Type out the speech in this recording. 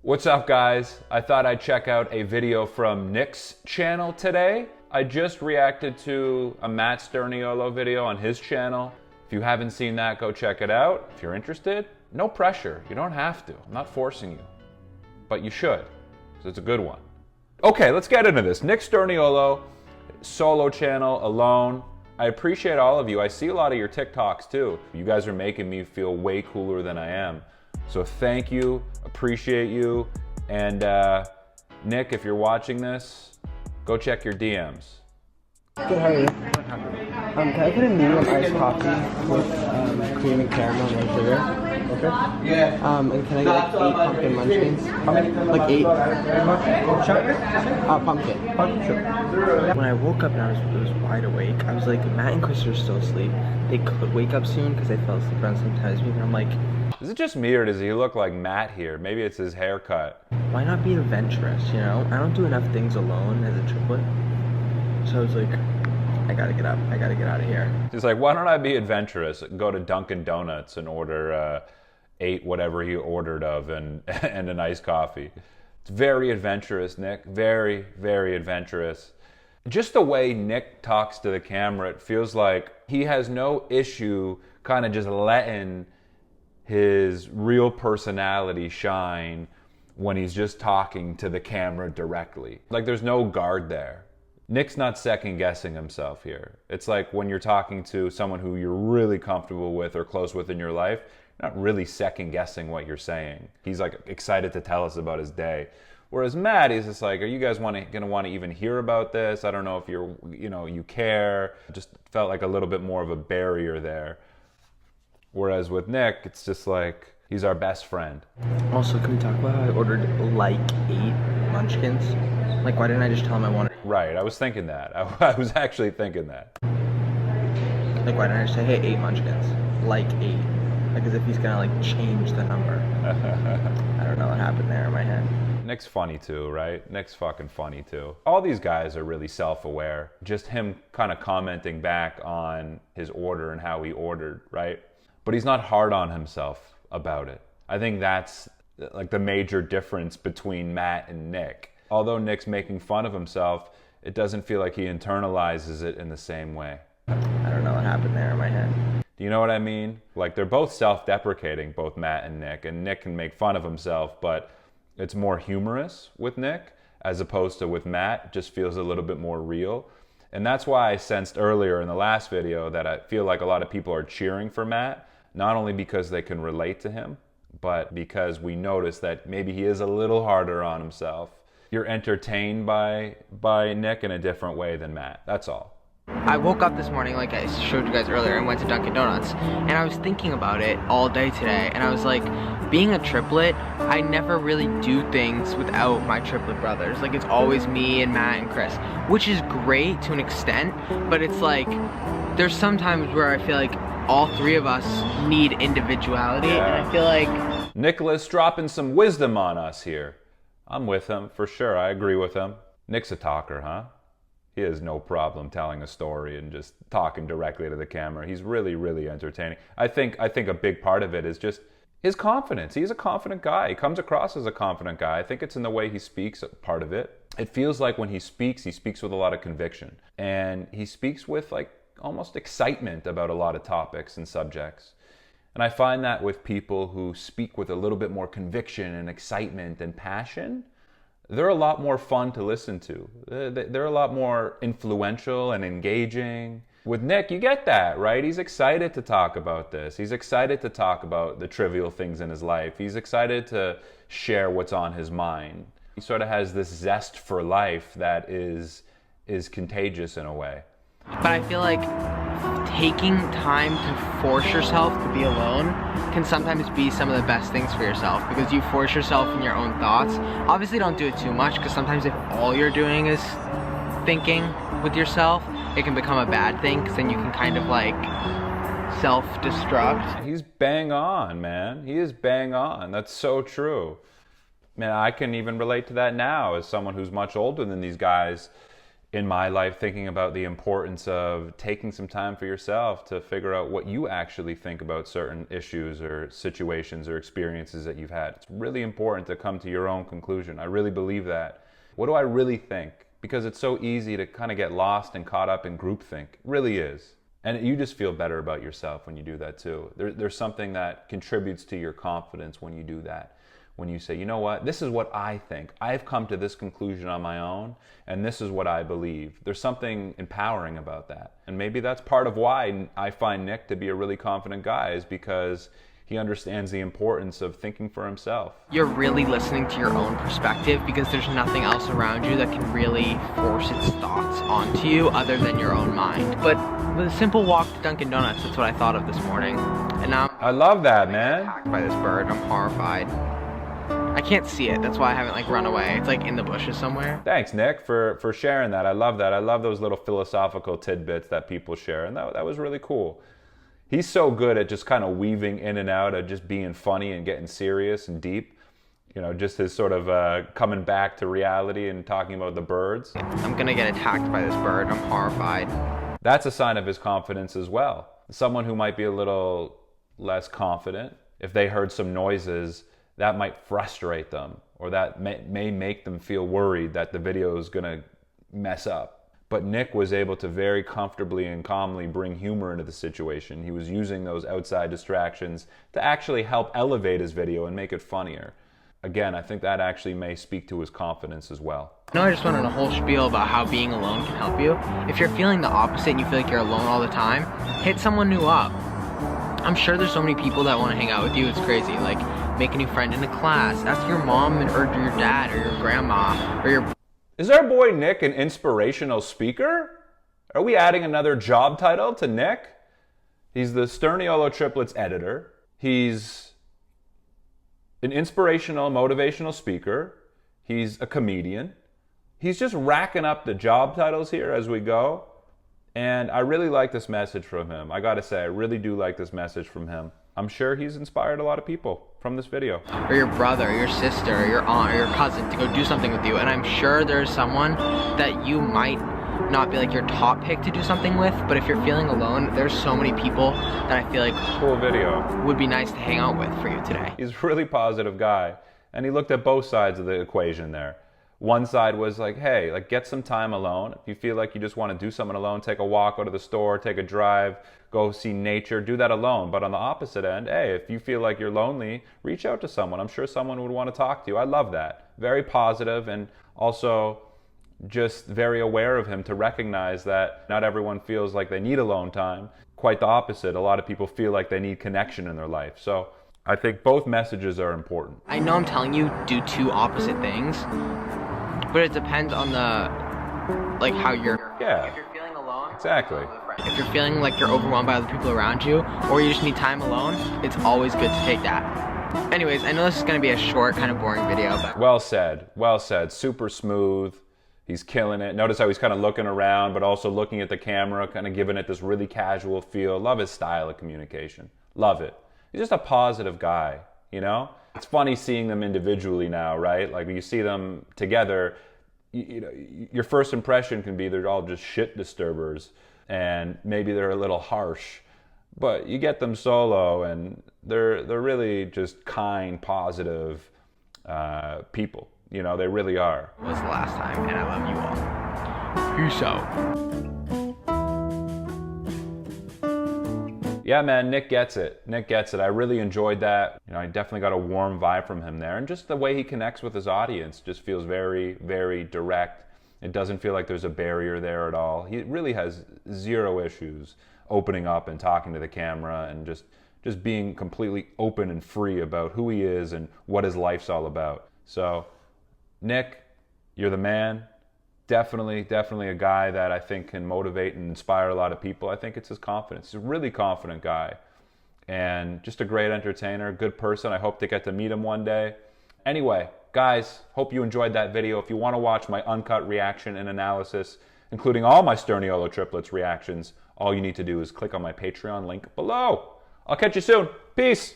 What's up, guys? I thought I'd check out a video from Nick's channel today. I just reacted to a Matt Sturniolo video on his channel. If you haven't seen that, go check it out. If you're interested, no pressure. You don't have to. I'm not forcing you. But you should, because it's a good one. Okay, let's get into this. Nick Sturniolo, solo channel, alone. I appreciate all of you. I see a lot of your TikToks too. You guys are making me feel way cooler than I am. So thank you, appreciate you. And Nick, if you're watching this, go check your DMs. Good, how are you? Can I put a medium iced coffee with cream and caramel and sugar? Okay. Yeah. And can I get like 8 pumpkin munchkins? How many? Like 8. Pumpkin. Pumpkin, sure. When I woke up and I was wide awake, I was like, Matt and Chris are still asleep. They could wake up soon because they fell asleep around sometimes. And I'm like, is it just me or does he look like Matt here? Maybe it's his haircut. why not be adventurous, you know? I don't do enough things alone as a triplet. So I was like, I gotta get up. I gotta get out of here. He's like, why don't I be adventurous? Go to Dunkin' Donuts and order 8 whatever he ordered of and an iced coffee. It's very adventurous, Nick. Very, very adventurous. Just the way Nick talks to the camera, it feels like he has no issue kind of just letting his real personality shine when he's just talking to the camera directly. Like there's no guard there. Nick's not second guessing himself here. It's like when you're talking to someone who you're really comfortable with or close with in your life, you're not really second guessing what you're saying. He's like excited to tell us about his day. Whereas Matt, he's just like, are you guys gonna want to even hear about this? I don't know if you care. It just felt like a little bit more of a barrier there. Whereas with Nick, it's just like, he's our best friend. Also, can we talk about how I ordered like 8 munchkins? Like, why didn't I just tell him I wanted? Right, I was thinking that. I was actually thinking that. Like, why didn't I just say, hey, 8 munchkins? Like 8. Like, as if he's gonna, like, change the number. I don't know what happened there in my head. Nick's funny too, right? Nick's fucking funny too. All these guys are really self-aware. Just him kind of commenting back on his order and how he ordered, right? But he's not hard on himself about it. I think that's like the major difference between Matt and Nick. Although Nick's making fun of himself, it doesn't feel like he internalizes it in the same way. I don't know what happened there in my head. Do you know what I mean? Like they're both self-deprecating, both Matt and Nick can make fun of himself, but it's more humorous with Nick as opposed to with Matt. It just feels a little bit more real. And that's why I sensed earlier in the last video that I feel like a lot of people are cheering for Matt, not only because they can relate to him, but because we notice that maybe he is a little harder on himself. You're entertained by Nick in a different way than Matt. That's all. I woke up this morning, like I showed you guys earlier, and went to Dunkin' Donuts, and I was thinking about it all day today, and I was like, being a triplet, I never really do things without my triplet brothers. Like, it's always me and Matt and Chris, which is great to an extent, but it's like, there's some times where I feel like all 3 of us need individuality, and I feel like... Nicholas dropping some wisdom on us here. I'm with him, for sure. I agree with him. Nick's a talker, huh? He has no problem telling a story and just talking directly to the camera. He's really, really entertaining. I think a big part of it is just his confidence. He's a confident guy. He comes across as a confident guy. I think it's in the way he speaks, part of it. It feels like when he speaks with a lot of conviction. And he speaks with like almost excitement about a lot of topics and subjects. And I find that with people who speak with a little bit more conviction and excitement and passion, they're a lot more fun to listen to. They're a lot more influential and engaging. With Nick, you get that, right? He's excited to talk about this. He's excited to talk about the trivial things in his life. He's excited to share what's on his mind. He sort of has this zest for life that is contagious in a way. But I feel like taking time to force yourself to be alone can sometimes be some of the best things for yourself, because you force yourself in your own thoughts. Obviously don't do it too much, because sometimes if all you're doing is thinking with yourself, it can become a bad thing, because then you can kind of like self-destruct. He's bang on, man. He is bang on. That's so true. Man, I can even relate to that now as someone who's much older than these guys in my life thinking about the importance of taking some time for yourself to figure out what you actually think about certain issues or situations or experiences that you've had. It's really important to come to your own conclusion. I really believe that. What do I really think? Because it's so easy to kind of get lost and caught up in groupthink. It really is. And you just feel better about yourself when you do that too. There's something that contributes to your confidence when you do that. When you say, you know what, this is what I think. I've come to this conclusion on my own, and this is what I believe. There's something empowering about that. And maybe that's part of why I find Nick to be a really confident guy, is because he understands the importance of thinking for himself. You're really listening to your own perspective because there's nothing else around you that can really force its thoughts onto you other than your own mind. But with a simple walk to Dunkin' Donuts, that's what I thought of this morning. And now I love that, man. attacked by this bird. I'm horrified. I can't see it. That's why I haven't run away. It's in the bushes somewhere. Thanks, Nick, for sharing that. I love that. I love those little philosophical tidbits that people share, and that was really cool. He's so good at just kind of weaving in and out of just being funny and getting serious and deep. You know, just his sort of coming back to reality and talking about the birds. I'm gonna get attacked by this bird. I'm horrified. That's a sign of his confidence as well. Someone who might be a little less confident, if they heard some noises, that might frustrate them, or that may make them feel worried that the video is gonna mess up. But Nick was able to very comfortably and calmly bring humor into the situation. He was using those outside distractions to actually help elevate his video and make it funnier. Again, I think that actually may speak to his confidence as well. No, I just went on a whole spiel about how being alone can help you. If you're feeling the opposite and you feel like you're alone all the time, hit someone new up. I'm sure there's so many people that want to hang out with you. It's crazy. Make a new friend in a class. Ask your mom or your dad or your grandma or your... Is our boy Nick an inspirational speaker? Are we adding another job title to Nick? He's the Sturniolo Triplets editor. He's an inspirational, motivational speaker. He's a comedian. He's just racking up the job titles here as we go. And I really like this message from him. I gotta say, I really do like this message from him. I'm sure he's inspired a lot of people from this video. Or your brother, or your sister, or your aunt, or your cousin to go do something with you. And I'm sure there's someone that you might not be your top pick to do something with, but if you're feeling alone, there's so many people that I feel Cool video. would be nice to hang out with for you today. He's a really positive guy. And he looked at both sides of the equation there. One side was hey, get some time alone. If you feel like you just want to do something alone, take a walk, go to the store, take a drive, go see nature, do that alone. But on the opposite end, hey, if you feel like you're lonely, reach out to someone. I'm sure someone would want to talk to you. I love that. Very positive, and also just very aware of him to recognize that not everyone feels like they need alone time. Quite the opposite. A lot of people feel like they need connection in their life. So I think both messages are important. I know I'm telling you do two opposite things, but it depends on the how you're. Yeah. If you're feeling alone. Exactly. If you're feeling like you're overwhelmed by other people around you, or you just need time alone, it's always good to take that. Anyways, I know this is going to be a short, kind of boring video, but... Well said. Well said. Super smooth. He's killing it. Notice how he's kind of looking around, but also looking at the camera, kind of giving it this really casual feel. Love his style of communication. Love it. He's just a positive guy, you know? It's funny seeing them individually now, right? When you see them together, you know, your first impression can be they're all just shit disturbers, and maybe they're a little harsh. But you get them solo, and they're really just kind, positive people. You know, they really are. It was the last time, and I love you all. Peace out. Yeah, man, Nick gets it. Nick gets it. I really enjoyed that. You know, I definitely got a warm vibe from him there. And just the way he connects with his audience just feels very, very direct. It doesn't feel like there's a barrier there at all. He really has zero issues opening up and talking to the camera and just being completely open and free about who he is and what his life's all about. So, Nick, you're the man. Definitely a guy that I think can motivate and inspire a lot of people. I think it's his confidence. He's a really confident guy and just a great entertainer, good person. I hope to get to meet him one day. Anyway, guys, hope you enjoyed that video. If you want to watch my uncut reaction and analysis, including all my Sturniolo Triplets reactions, all you need to do is click on my Patreon link below. I'll catch you soon. Peace.